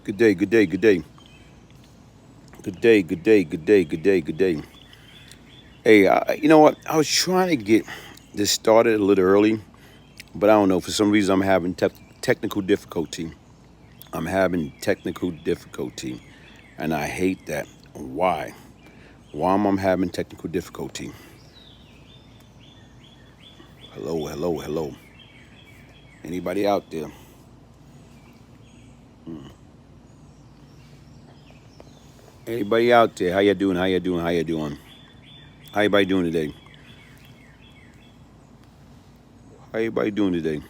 Good day, good day, good day. Good day, good day, good day, good day, good day. Hey, you know what? I was trying to get this started a little early, but I don't know. For some reason, I'm having technical difficulty. I'm having technical difficulty, and I hate that. Why? Why am I having technical difficulty? Hello, hello, hello. Anybody out there? Anybody out there? How you doing? How you doing? How you doing? How everybody doing today? How everybody doing today?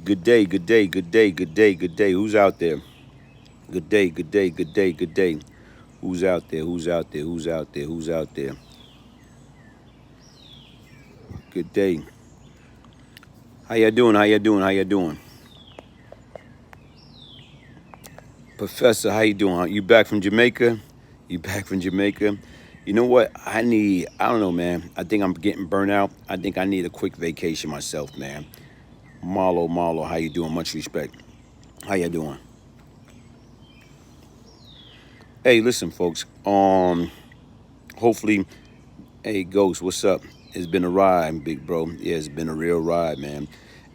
Good day, good day, good day, good day, good day. Who's out there? Good day, good day, good day, good day. Who's out there? Who's out there? Who's out there? Who's out there? Good day. How you doing? How you doing? How you doing? Professor, how you doing? You back from Jamaica? You back from Jamaica? You know what? I don't know, man. I think I'm getting burnt out. I think I need a quick vacation myself, man. Marlo, how you doing? Much respect. How you doing? Hey, listen, folks. Hopefully, hey, Ghost, what's up? It's been a ride, big bro. Yeah, it's been a real ride, man.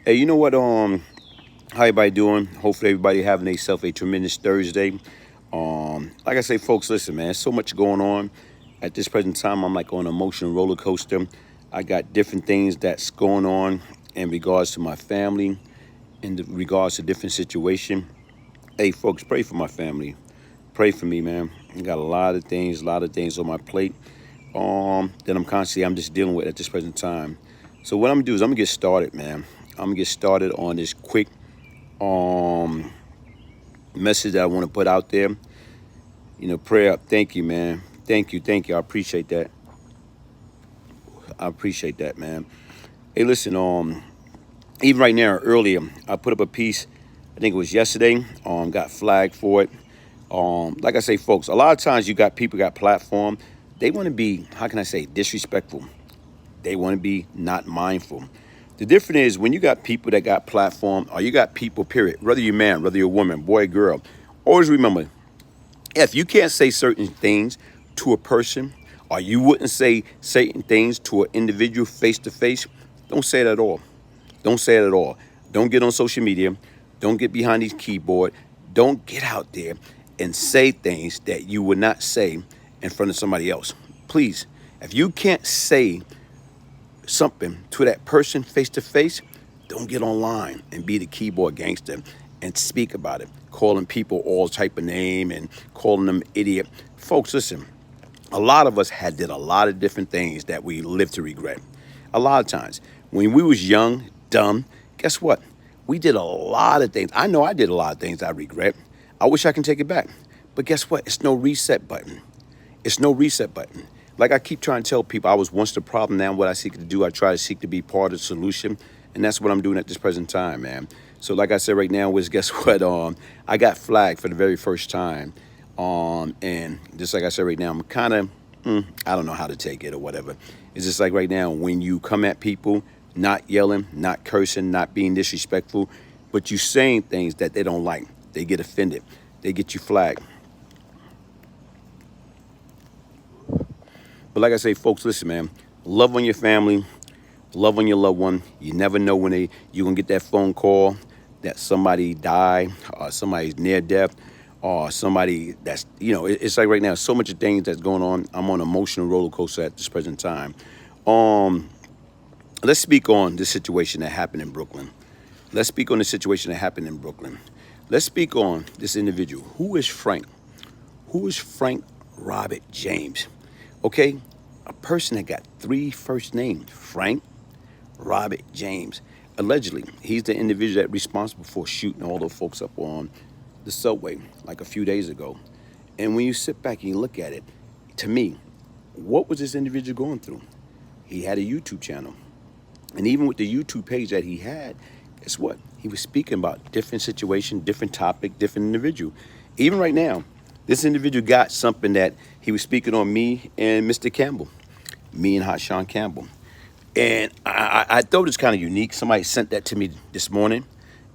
Hey, you know what? How everybody doing? Hopefully, everybody having themselves a tremendous Thursday. Like I say, folks, listen, man. So much going on at this present time. I'm like on an emotional roller coaster. I got different things that's going on in regards to my family, in regards to different situation. Hey, folks, pray for my family. Pray for me, man. I got a lot of things on my plate. That I'm just dealing with at this present time. So what I'm gonna do is I'm gonna get started, man. I'm gonna get started on this quick message that I want to put out there. You know, prayer. Thank you, man. Thank you. I appreciate that. I appreciate that, man. Hey, listen. Even right now, earlier, I put up a piece. I think it was yesterday. Got flagged for it. Like I say, folks, a lot of times you got people got platform. They want to be, how can I say, disrespectful. They want to be not mindful. The difference is when you got people that got platform, or you got people, period, whether you're man, whether you're woman, boy, girl, always remember, if you can't say certain things to a person, or you wouldn't say certain things to an individual face to face, don't say it at all. Don't say it at all. Don't get on social media. Don't get behind these keyboard. Don't get out there and say things that you would not say in front of somebody else. Please, if you can't say something to that person face to face, don't get online and be the keyboard gangster and speak about it, calling people all type of name and calling them idiot. Folks, listen, a lot of us had did a lot of different things that we live to regret. A lot of times, when we was young, dumb, guess what? We did a lot of things. I know I did a lot of things I regret. I wish I can take it back. But guess what? It's no reset button. It's no reset button. Like I keep trying to tell people, I was once the problem. Now what I seek to do, I try to seek to be part of the solution. And that's what I'm doing at this present time, man. So like I said right now is, guess what? I got flagged for the very first time. And just like I said right now, I'm kind of, I don't know how to take it or whatever. It's just like right now, when you come at people, not yelling, not cursing, not being disrespectful, but you saying things that they don't like. They get offended. They get you flagged. But like I say, folks, listen, man. Love on your family. Love on your loved one. You never know when you're going to get that phone call that somebody died or somebody's near death or somebody that's, it's like right now, so much of things that's going on. I'm on an emotional roller coaster at this present time. Let's speak on this situation that happened in Brooklyn. Let's speak on the situation that happened in Brooklyn. Let's speak on this individual. Who is Frank? Who is Frank Robert James? Okay, a person that got 3 first names, Frank Robert James. Allegedly, he's the individual that responsible for shooting all those folks up on the subway like a few days ago. And when you sit back and you look at it, to me, what was this individual going through? He had a YouTube channel. And even with the YouTube page that he had, guess what? He was speaking about different situation, different topic, different individual. Even right now, this individual got something that he was speaking on me and Mr. Campbell, me and Hassan Campbell. And I thought it was kind of unique. Somebody sent that to me this morning,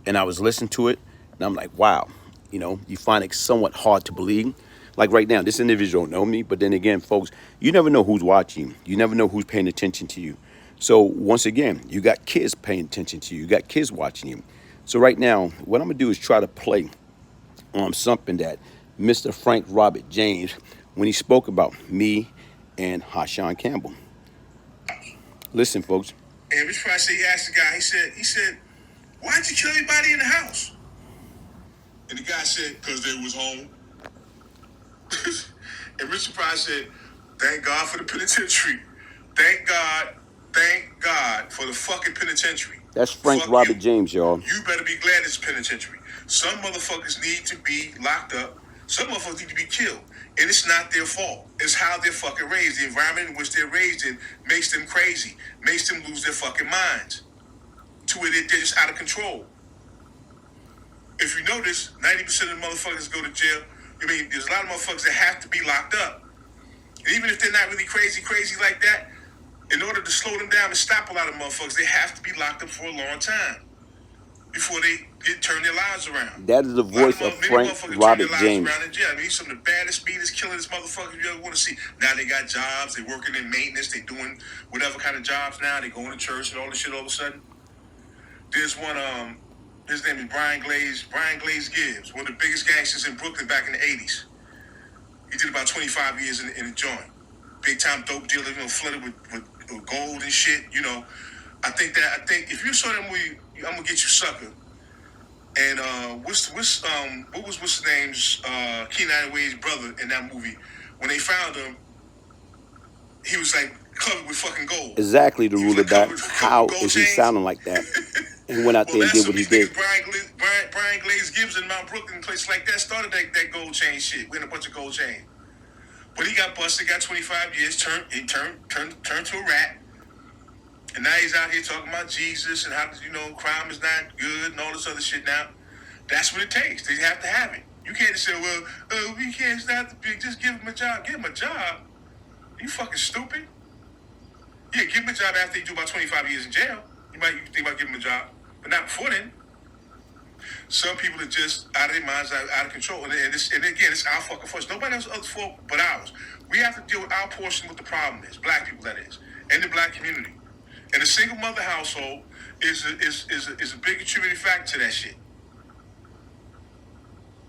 and I was listening to it, and I'm like, wow. You know, you find it somewhat hard to believe. Like right now, this individual don't know me, but then again, folks, you never know who's watching. You never know who's paying attention to you. So once again, you got kids paying attention to you. You got kids watching you. So right now, what I'm gonna do is try to play something that Mr. Frank Robert James, when he spoke about me and Hassan Campbell. Listen, folks. And Rich Price said, he asked the guy, he said, why'd you kill everybody in the house? And the guy said, because they was home. And Richard Price said, thank God for the penitentiary. Thank God for the fucking penitentiary. That's Frank Robert James, y'all. You better be glad it's penitentiary. Some motherfuckers need to be locked up. Some motherfuckers need to be killed. And it's not their fault. It's how they're fucking raised. The environment in which they're raised in makes them crazy. Makes them lose their fucking minds. To where they're just out of control. If you notice, 90% of the motherfuckers go to jail. I mean, there's a lot of motherfuckers that have to be locked up. And even if they're not really crazy like that, in order to slow them down and stop a lot of motherfuckers, they have to be locked up for a long time before they turn their lives around. That is the voice of Frank Robert James. Around in jail. I mean, he's some of the baddest, meanest, killingest motherfuckers you ever want to see. Now they got jobs, they working in maintenance, they doing whatever kind of jobs now. They going to church and all this shit all of a sudden. There's one, his name is Brian Glaze Gibbs, one of the biggest gangsters in Brooklyn back in the 80s. He did about 25 years in the joint. Big time dope dealer, you know, flooded with gold and shit, you know. I think if you saw that movie, I'm gonna get you sucker. And what was what's his name's Keenan Wade's brother in that movie? When they found him, he was like covered with fucking gold. Exactly, the ruler back. How is he sounding like that? And went out there and did what he did. Brian Glaze Gibbs in Mount Brooklyn, places like that, started that gold chain shit. We had a bunch of gold chain. But he got busted, got 25 years, turned to a rat. And now he's out here talking about Jesus and how, you know, crime is not good and all this other shit now. That's what it takes. They have to have it. You can't just say, well, we can't stop the big, just give him a job. Give him a job? Are you fucking stupid? Yeah, give him a job after you do about 25 years in jail. You think about giving him a job. But not before then. Some people are just out of their minds, out of control. And again, it's our fucking fault. Nobody else's fault but ours. We have to deal with our portion what the problem is. Black people, that is. And the black community. And a single mother household is a big contributing factor to that shit.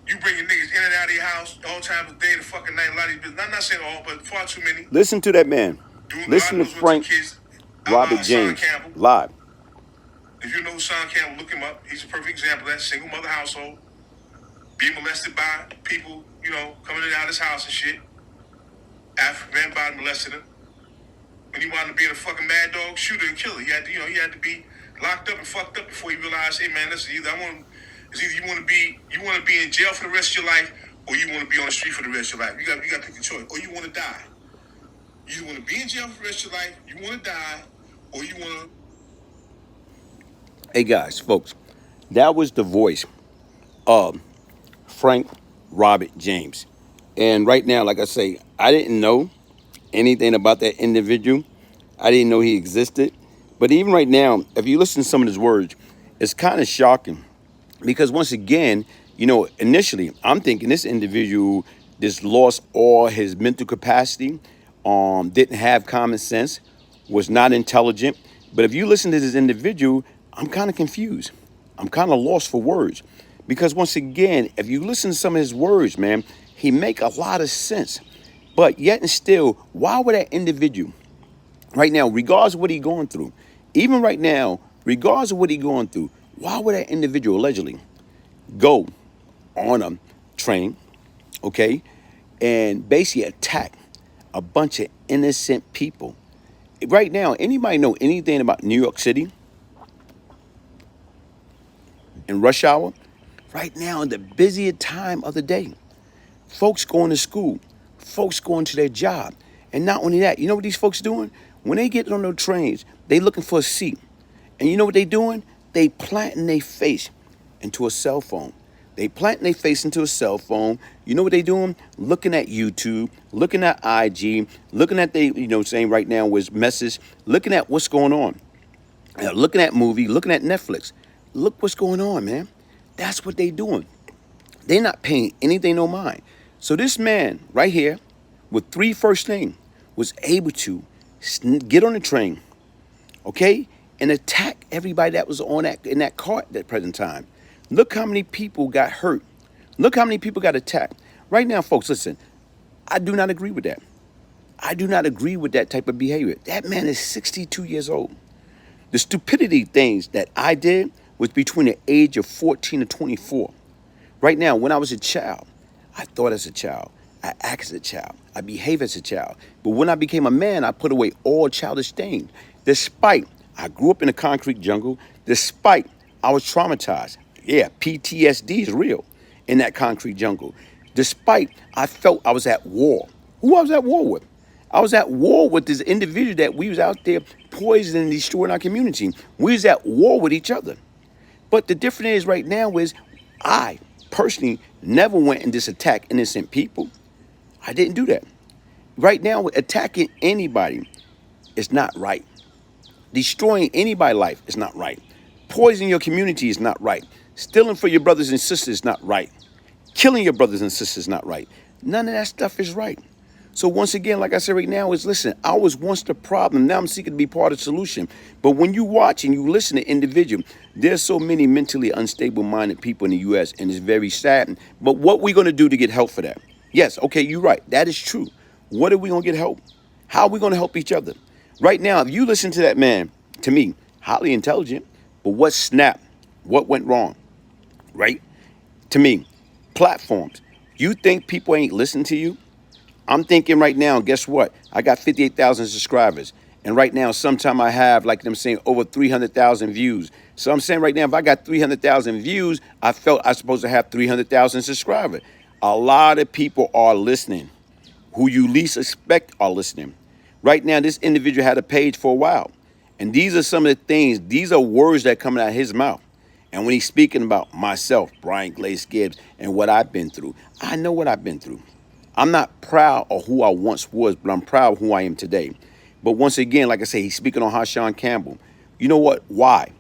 You bringing niggas in and out of your house all times of the day, the fucking night, a lot of these business. I'm not saying all, but far too many. Listen to that man. Listen to Frank Robert James live. If you know Hassan Campbell, look him up. He's a perfect example of that. Single mother household. Being molested by people, you know, coming in and out of his house and shit. African man body molested him. When he wanted to be a fucking mad dog shooter and killer, he had to be locked up and fucked up before he realized, hey man, listen, either you want to be in jail for the rest of your life, or you want to be on the street for the rest of your life. You got to pick a choice, or you want to die. You want to be in jail for the rest of your life, you want to die, or you want to. Hey guys, folks, that was the voice of Frank Robert James. And right now, like I say, I didn't know anything about that individual. I didn't know he existed. But even right now, if you listen to some of his words, it's kind of shocking. Because once again, you know, initially, I'm thinking this individual just lost all his mental capacity, didn't have common sense, was not intelligent. But if you listen to this individual, I'm kind of confused. I'm kind of lost for words. Because once again, if you listen to some of his words, man, he make a lot of sense. But yet and still, why would that individual, right now, regardless of what he's going through, even right now, regardless of what he's going through, why would that individual allegedly go on a train, okay, and basically attack a bunch of innocent people? Right now, anybody know anything about New York City in rush hour? Right now, in the busiest time of the day, folks going to school, folks going to their job. And not only that, you know what these folks doing? When they get on those trains, they looking for a seat. And you know what they doing? They planting their face into a cell phone. They planting their face into a cell phone. You know what they doing? Looking at YouTube, looking at IG, looking at saying right now was message, looking at what's going on. Looking at movie, looking at Netflix. Look what's going on, man. That's what they doing. They're not paying anything no mind. So this man right here with 3 first thing was able to get on the train, okay, and attack everybody that was on that in that cart at that present time. Look how many people got hurt. Look how many people got attacked. Right now, folks, listen, I do not agree with that. I do not agree with that type of behavior. That man is 62 years old. The stupidity things that I did was between the age of 14 to 24. Right now, when I was a child, I thought as a child. I act as a child. I behave as a child. But when I became a man, I put away all childish things. Despite I grew up in a concrete jungle, despite I was traumatized. Yeah, PTSD is real in that concrete jungle. Despite I felt I was at war. Who I was at war with? I was at war with this individual that we was out there poisoning and destroying our community. We was at war with each other. But the difference is right now is I personally never went and just attacked innocent people. I didn't do that. Right now, attacking anybody is not right. Destroying anybody's life is not right. Poisoning your community is not right. Stealing for your brothers and sisters is not right. Killing your brothers and sisters is not right. None of that stuff is right. So once again, like I said right now, is listen, I was once the problem. Now I'm seeking to be part of the solution. But when you watch and you listen to individuals, there's so many mentally unstable-minded people in the U.S., and it's very sad. But what we going to do to get help for that? Yes, okay, you're right. That is true. What are we going to get help? How are we going to help each other? Right now, if you listen to that man, to me, highly intelligent, but what snapped? What went wrong? Right? To me, platforms. You think people ain't listening to you? I'm thinking right now, guess what? I got 58,000 subscribers. And right now, sometime I have, like I'm saying, over 300,000 views. So I'm saying right now, if I got 300,000 views, I felt I was supposed to have 300,000 subscribers. A lot of people are listening. Who you least expect are listening. Right now, this individual had a page for a while. And these are some of the things, these are words that come out of his mouth. And when he's speaking about myself, Brian Glaze Gibbs, and what I've been through, I know what I've been through. I'm not proud of who I once was, but I'm proud of who I am today. But once again, like I say, he's speaking on Hassan Campbell. You know what? Why?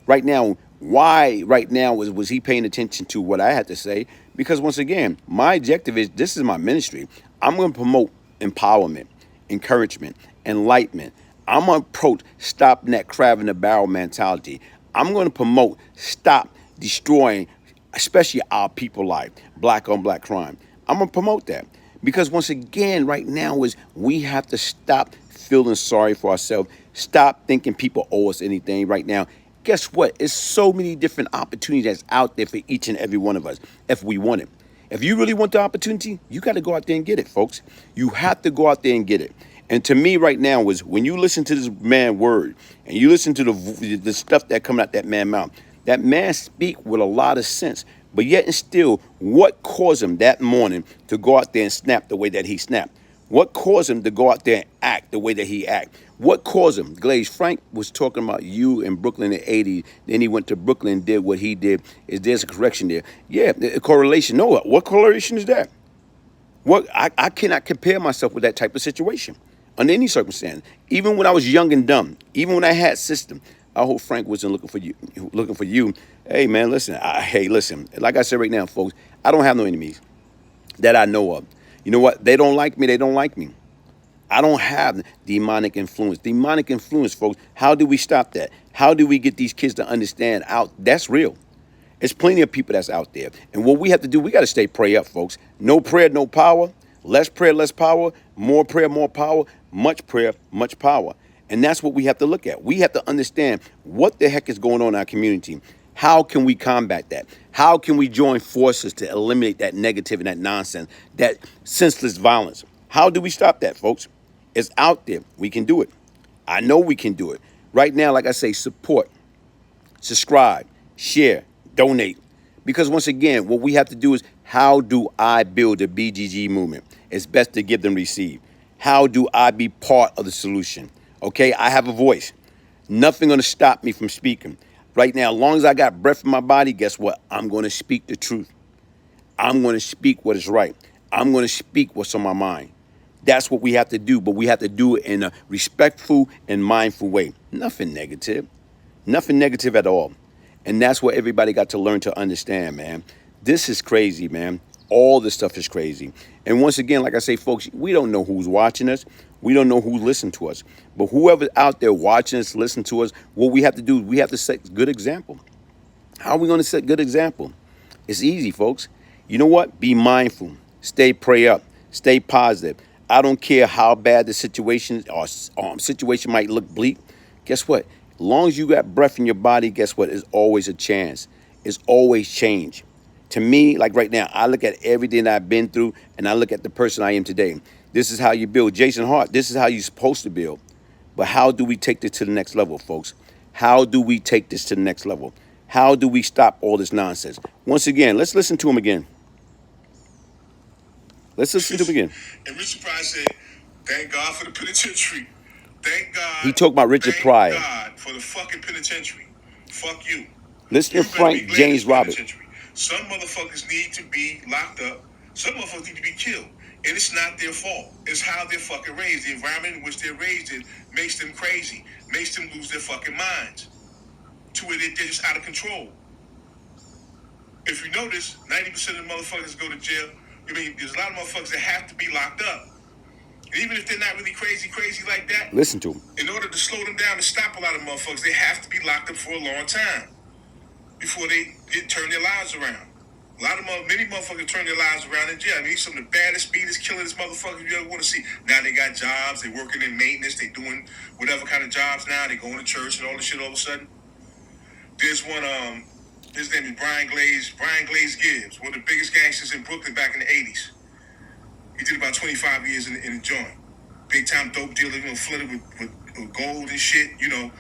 Right now, why right now was he paying attention to what I had to say? Because once again, my objective is, this is my ministry. I'm going to promote empowerment, encouragement, enlightenment. I'm going to approach stopping that crab in the barrel mentality. I'm going to promote stop destroying, especially our people life, black on black crime. I'm going to promote that. Because once again, right now is we have to stop feeling sorry for ourselves. Stop thinking people owe us anything right now. Guess what? It's so many different opportunities that's out there for each and every one of us if we want it. If you really want the opportunity, you got to go out there and get it, folks. You have to go out there and get it. And to me right now is when you listen to this man's word and you listen to the stuff that coming out that man's mouth, that man speak with a lot of sense. But yet and still, what caused him that morning to go out there and snap the way that he snapped? What caused him to go out there and act the way that he act? What caused him? Glaze Frank was talking about you in Brooklyn in '80. Then he went to Brooklyn and did what he did. There's a correction there? Yeah, a correlation. No, what correlation is that? What I cannot compare myself with that type of situation under any circumstance. Even when I was young and dumb, even when I had system, I hope Frank wasn't looking for you. Looking for you. Hey man, listen. Hey, listen. Like I said right now, folks, I don't have no enemies that I know of. You know what? They don't like me. They don't like me. I don't have demonic influence. Demonic influence, folks. How do we stop that? How do we get these kids to understand out? That's real. There's plenty of people that's out there. And what we have to do, we got to stay prayed up, folks. No prayer, no power. Less prayer, less power. More prayer, more power. Much prayer, much power. And that's what we have to look at. We have to understand what the heck is going on in our community. How can we combat that? How can we join forces to eliminate that negative and that nonsense, that senseless violence? How do we stop that, folks? It's out there. We can do it. I know we can do it. Right now, like I say, support, subscribe, share, donate. Because once again, what we have to do is, how do I build a BGG movement? It's best to give than receive. How do I be part of the solution? Okay, I have a voice. Nothing going to stop me from speaking. Right now, as long as I got breath in my body, guess what? I'm going to speak the truth. I'm going to speak what is right. I'm going to speak what's on my mind. That's what we have to do, but we have to do it in a respectful and mindful way. Nothing negative. Nothing negative at all. And that's what everybody got to learn to understand, man. This is crazy, man. All this stuff is crazy. And once again, like I say, folks, we don't know who's watching us. We don't know who's listening to us. But whoever's out there watching us, listening to us, what we have to do, we have to set good example. How are we going to set good example? It's easy, folks. You know what? Be mindful. Stay pray up. Stay positive. I don't care how bad the situation or situation might look bleak. Guess what? As long as you got breath in your body, guess what? There's always a chance. It's always change. To me, like right now, I look at everything that I've been through and I look at the person I am today. This is how you build. Jason Hart, this is how you're supposed to build. But how do we take this to the next level, folks? How do we take this to the next level? How do we stop all this nonsense? Once again, let's listen to him again. Let's listen to him again. And Richard Pryor said, thank God for the penitentiary. Thank God. He talked about Richard Pryor. Thank God for the fucking penitentiary. Fuck you. Listen to Frank James Roberts. Some motherfuckers need to be locked up. Some motherfuckers need to be killed. And it's not their fault. It's how they're fucking raised. The environment in which they're raised in makes them crazy. Makes them lose their fucking minds. To where they're just out of control. If you notice, 90% of the motherfuckers go to jail. I mean, there's a lot of motherfuckers that have to be locked up. And even if they're not really crazy like that. Listen to them. In order to slow them down and stop a lot of motherfuckers, they have to be locked up for a long time. Before they turn their lives around. Many motherfuckers turn their lives around in jail. I mean, some of the baddest, speedest, killers motherfuckers you ever want to see. Now they got jobs, they working in maintenance, they doing whatever kind of jobs now, they going to church and all this shit all of a sudden. There's one, his name is Brian Glaze Gibbs, one of the biggest gangsters in Brooklyn back in the 80s. He did about 25 years in the joint. Big time dope dealer, flooded with gold and shit, you know.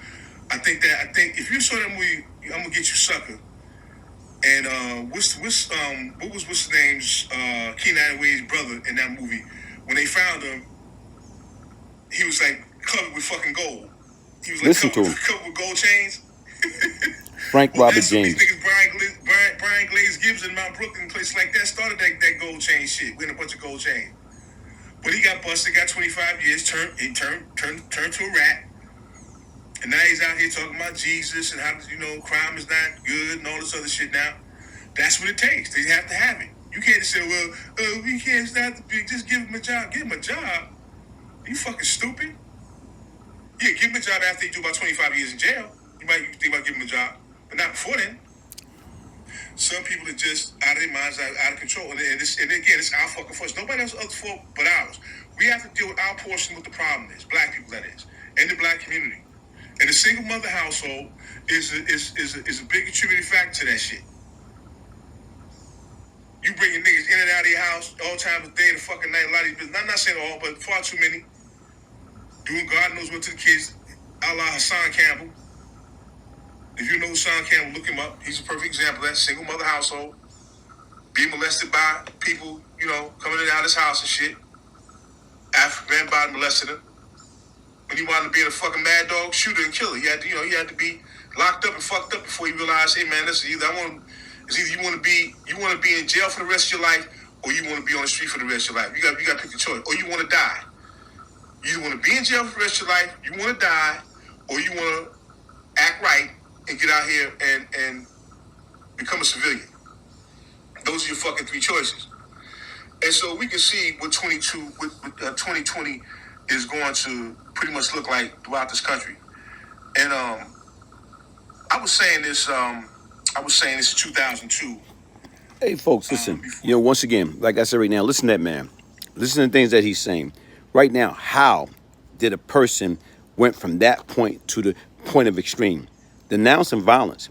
I think if you saw that movie, I'm gonna get you sucker. And what was what's the name's Keenan Wade's brother in that movie? When they found him, he was like covered with fucking gold. He was like covered with gold chains. Frank Robert James. These niggas, Brian Glaze Gibbs in Mount Brooklyn, places like that, started that gold chain shit. We had a bunch of gold chains. But he got busted, got 25 years, turned to a rat. And now he's out here talking about Jesus and how, crime is not good and all this other shit now. That's what it takes. They have to have it. You can't say, well, we can't stop the big, just give him a job. Give him a job? Are you fucking stupid? Yeah, give him a job after he do about 25 years in jail. You might think about giving him a job, but not before then. Some people are just out of their minds, out of control. And again, it's our fucking fault. Nobody else's fault but ours. We have to deal with our portion of what the problem is. Black people, that is. And the black community. And the single mother household is a big contributing factor to that shit. You bringing niggas in and out of your house all times of day, the fucking night, a lot of these business. I'm not saying all, but far too many. Doing God knows what to the kids, a la Hassan Campbell. If you know Hassan Campbell, look him up. He's a perfect example of that single mother household. Being molested by people, coming in and out of his house and shit. African man body molested him. When he wanted to be a fucking mad dog shooter and killer, he had to be locked up and fucked up before he realized, hey man, listen, either you want to be in jail for the rest of your life, or you want to be on the street for the rest of your life. You got to pick a choice, or you want to die. You either want to be in jail for the rest of your life, you want to die, or you want to act right and get out here and become a civilian. Those are your fucking three choices. And so we can see what 2020 is going to pretty much look like throughout this country. And I was saying this in 2002. Hey, folks, listen. Once again, like I said right now, listen to that man. Listen to the things that he's saying. Right now, how did a person went from that point to the point of extreme? Denouncing violence.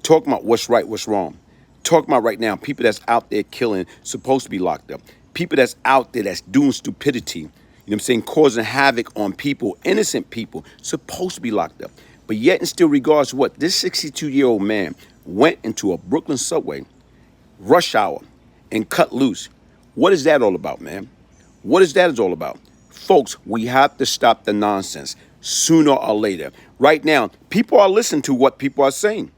Talking about what's right, what's wrong. Talking about right now, people that's out there killing, supposed to be locked up. People that's out there that's doing stupidity. You know what I'm saying? Causing havoc on people, innocent people, supposed to be locked up. But yet and still regards to what? This 62-year-old man went into a Brooklyn subway, rush hour, and cut loose. What is that all about, man? What is that all about? Folks, we have to stop the nonsense sooner or later. Right now, people are listening to what people are saying.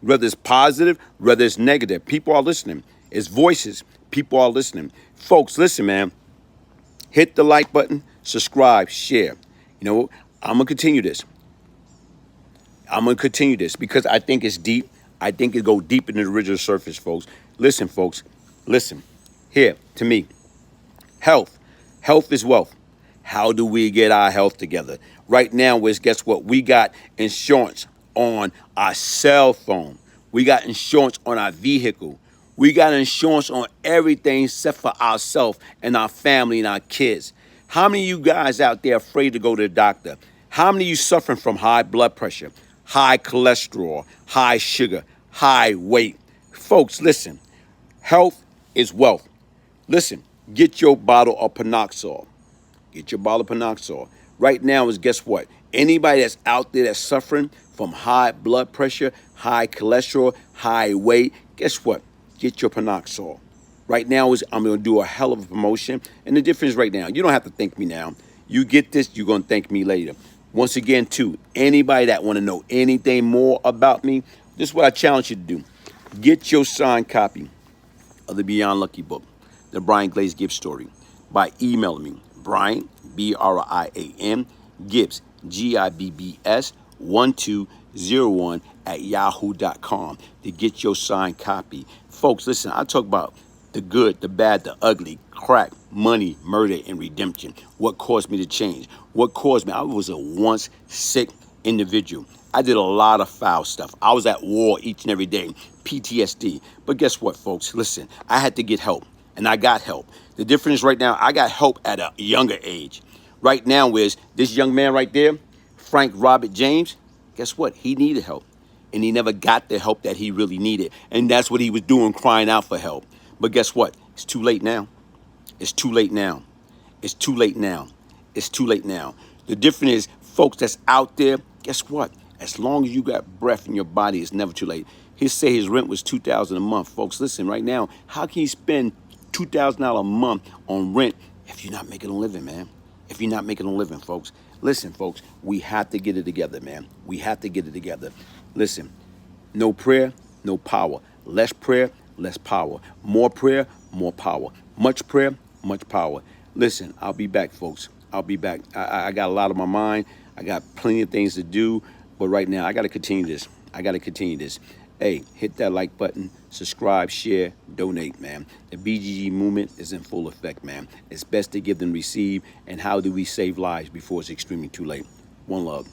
Whether it's positive, whether it's negative, people are listening. It's voices, people are listening. Folks, listen, man. Hit the like button, subscribe, share. I'm going to continue this. I'm going to continue this because I think it's deep. I think it go deeper than the original surface, folks. Listen, folks. Listen. Here, to me, health. Health is wealth. How do we get our health together? Right now is, guess what? We got insurance on our cell phone. We got insurance on our vehicle. We got insurance on everything except for ourselves and our family and our kids. How many of you guys out there afraid to go to the doctor? How many of you suffering from high blood pressure, high cholesterol, high sugar, high weight? Folks, listen. Health is wealth. Listen, get your bottle of Panoxol. Get your bottle of Panoxol. Right now is, guess what? Anybody that's out there that's suffering from high blood pressure, high cholesterol, high weight, guess what? Get your Panoxol. Right now is, I'm going to do a hell of a promotion. And the difference right now, you don't have to thank me now. You get this, you're going to thank me later. Once again, too, anybody that want to know anything more about me, this is what I challenge you to do. Get your signed copy of the Beyond Lucky book, the Brian Glaze Gibbs story, by emailing me, Brian, Brian, Gibbs, Gibbs, 1201 at yahoo.com to get your signed copy. Folks, listen, I talk about the good, the bad, the ugly, crack, money, murder, and redemption. What caused me to change? What caused me? I was a once sick individual. I did a lot of foul stuff. I was at war each and every day, PTSD. But guess what, folks? Listen, I had to get help, and I got help. The difference right now, I got help at a younger age. Right now is this young man right there, Frank Robert James, guess what? He needed help, and he never got the help that he really needed. And that's what he was doing, crying out for help. But guess what? It's too late now. It's too late now. It's too late now. It's too late now. The difference is, folks that's out there, guess what? As long as you got breath in your body, it's never too late. He say his rent was $2,000 a month. Folks, listen, right now, how can you spend $2,000 a month on rent if you're not making a living, man? If you're not making a living, folks. Listen, folks, we have to get it together, man. We have to get it together. Listen, no prayer, no power. Less prayer, less power. More prayer, more power. Much prayer, much power. Listen, I'll be back, folks. I'll be back. I got a lot on my mind. I got plenty of things to do. But right now, I got to continue this. I got to continue this. Hey, hit that like button, subscribe, share, donate, man. The BGG movement is in full effect, man. It's best to give than receive. And how do we save lives before it's extremely too late? One love.